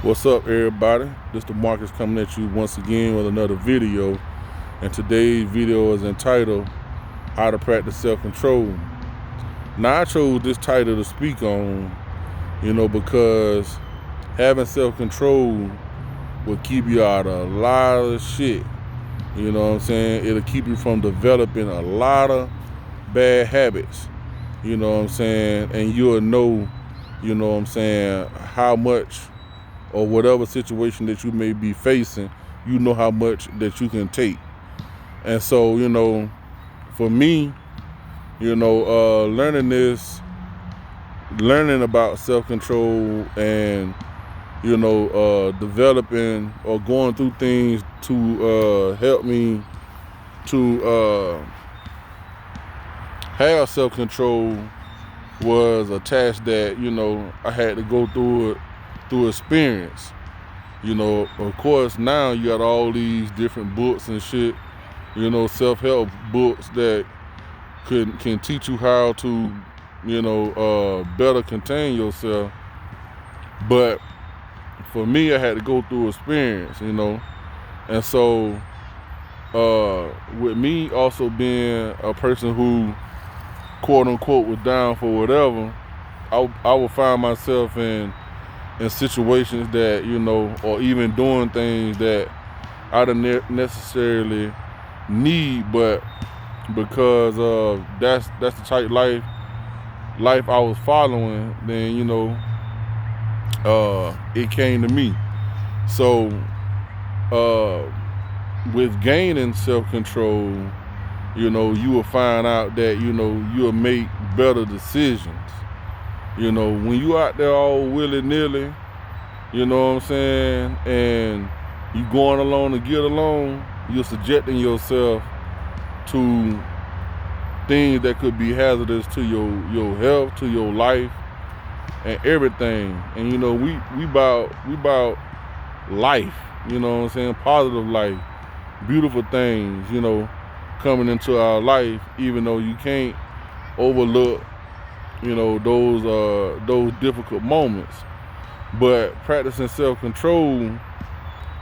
What's up, everybody? This the Marcus coming at you once again with another video, and today's video is entitled "How to Practice Self-Control." Now, I chose this title to speak on, because having self-control will keep you out of a lot of shit. You know what I'm saying? It'll keep you from developing a lot of bad habits. You know what I'm saying? And you'll know, how much, or whatever situation that you may be facing, you know how much that you can take. And so, for me, learning about self-control and, developing or going through things to help me to have self-control was a task that, I had to go through experience. Of course, now you got all these different books and shit, self-help books that can teach you how to, better contain yourself. But for me, I had to go through experience, and so with me also being a person who, quote unquote, was down for whatever, I would find myself in situations that, or even doing things that I didn't necessarily need, but because of that's the type life I was following, then it came to me. So with gaining self-control, you will find out that you'll make better decisions. When you out there all willy-nilly, you know what I'm saying, and you going along to get along, you're subjecting yourself to things that could be hazardous to your health, to your life, and everything. And we about life, positive life, beautiful things, coming into our life, even though you can't overlook those difficult moments. But practicing self-control,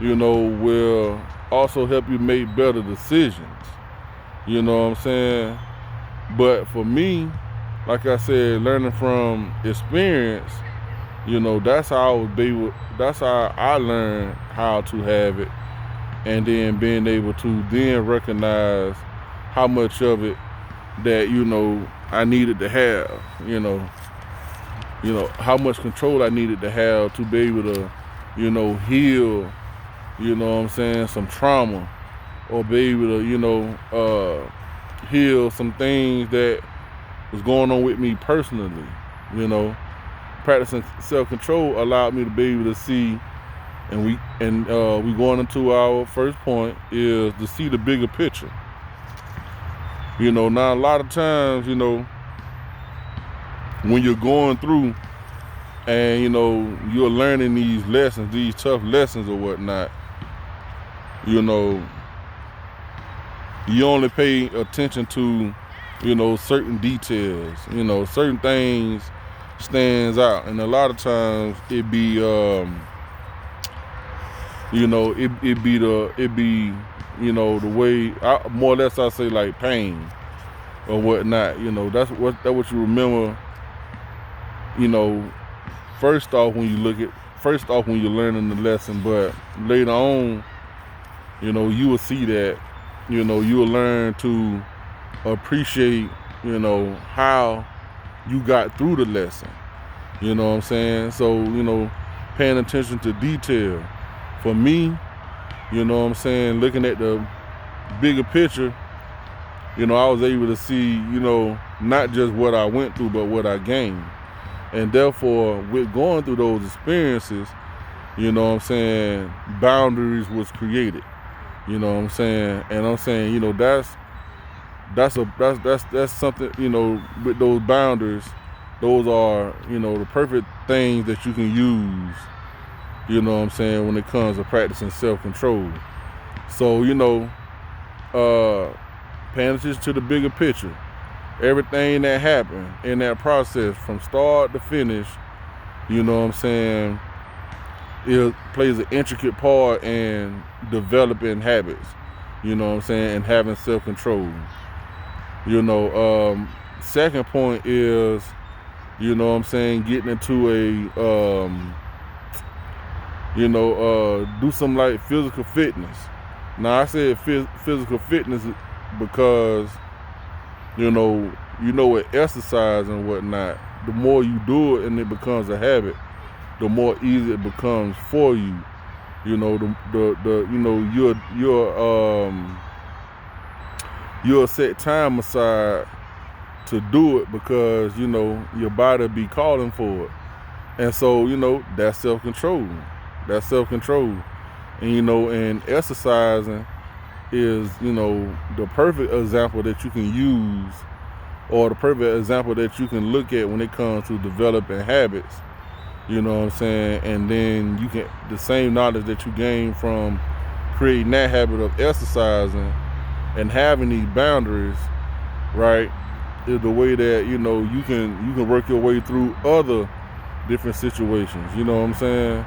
will also help you make better decisions. You know what I'm saying? But for me, like I said, learning from experience, that's how I learned how to have it, and then being able to then recognize how much of it that I needed to have, how much control I needed to have to be able to, heal, some trauma, or be able to, heal some things that was going on with me personally. Practicing self-control allowed me to be able to see, and we going into our first point, is to see the bigger picture. Now a lot of times, when you're going through and, you're learning these lessons, these tough lessons or whatnot, you only pay attention to, certain details, certain things stands out. And a lot of times it be, the way, more or less I say, like pain or whatnot. That's what you remember, first off when you're learning the lesson. But later on, you will see that, you will learn to appreciate, how you got through the lesson. You know what I'm saying? So, paying attention to detail. For me, looking at the bigger picture, I was able to see, not just what I went through, but what I gained. And therefore, with going through those experiences, boundaries was created. And I'm saying, that's something, with those boundaries, those are, the perfect things that you can use, when it comes to practicing self-control. So, paying attention to the bigger picture, everything that happened in that process from start to finish, it plays an intricate part in developing habits, you know what I'm saying, and having self-control. You know, second point is, you know what I'm saying, getting into do some like physical fitness. Now I said physical fitness because, with exercise and whatnot, the more you do it and it becomes a habit, the more easy it becomes for you. You know, you'll set time aside to do it because, your body be calling for it. And so, that's self-control. That's self-control. And, and exercising is, the perfect example that you can use, or the perfect example that you can look at when it comes to developing habits. You know what I'm saying? And then you can, the same knowledge that you gain from creating that habit of exercising and having these boundaries, right, is the way that, you can work your way through other different situations, you know what I'm saying,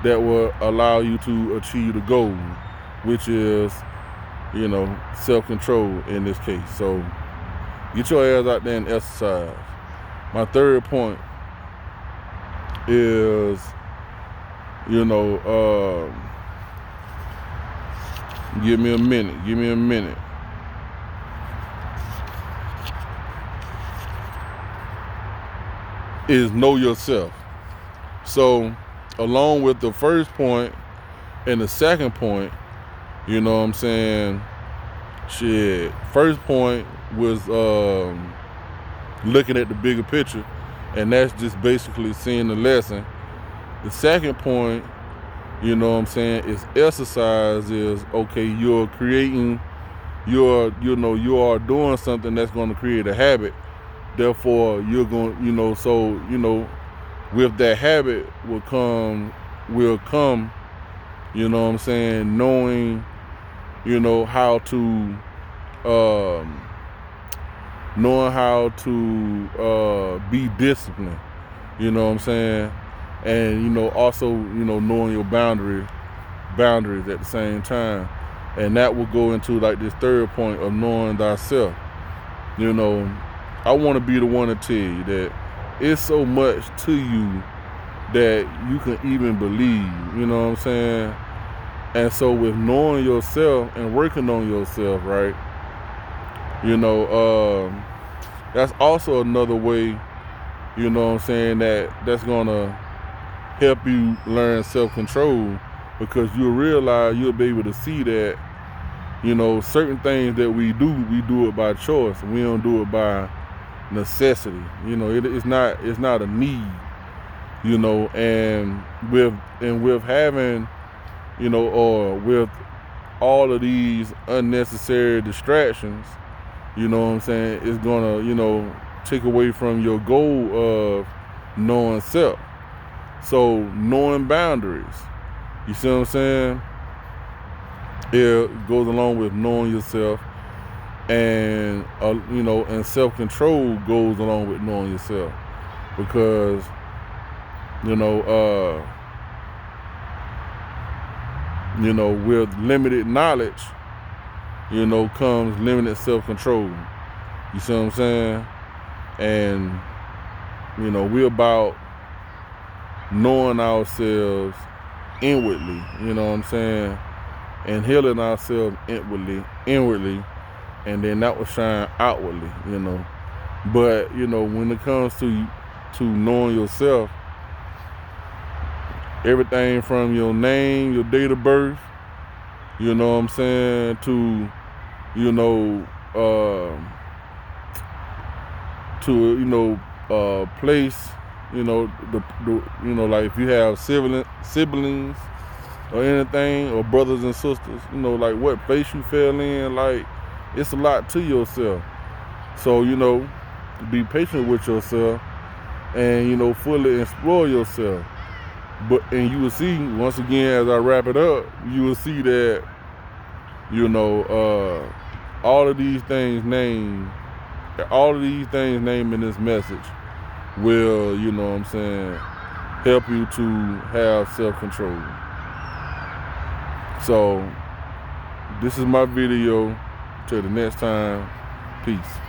that will allow you to achieve the goal, which is, self-control in this case. So get your ass out there and exercise. My third point is, give me a minute. Is know yourself. So along with the first point and the second point, you know what I'm saying, first point was looking at the bigger picture, and that's just basically seeing the lesson. The second point, you know what I'm saying, is exercise is, okay, you are doing something that's going to create a habit. Therefore, you're going, with that habit will come, you know what I'm saying, knowing, how to be disciplined, you know what I'm saying, and also knowing your boundaries at the same time. And that will go into like this third point of knowing thyself. I want to be the one to tell you that it's so much to you that you can even believe, you know what I'm saying? And so with knowing yourself and working on yourself, right, that's also another way, you know what I'm saying, that's going to help you learn self-control, because you'll realize, you'll be able to see that, certain things that we do it by choice. We don't do it by necessity. It's not a need, and with having, or with all of these unnecessary distractions, you know what I'm saying, it's gonna, take away from your goal of knowing self. So knowing boundaries, you see what I'm saying, it goes along with knowing yourself, and and self-control goes along with knowing yourself, because with limited knowledge, comes limited self-control. You see what I'm saying? And we're about knowing ourselves inwardly, you know what I'm saying, and healing ourselves inwardly, and then that will shine outwardly, But when it comes to knowing yourself, everything from your name, your date of birth, you know what I'm saying, to place, like if you have siblings or anything, or brothers and sisters, like what place you fell in, like it's a lot to yourself. So, be patient with yourself, and fully explore yourself. And you will see, once again, as I wrap it up, you will see that, all of these things named in this message will, help you to have self-control. So this is my video. Till the next time, peace.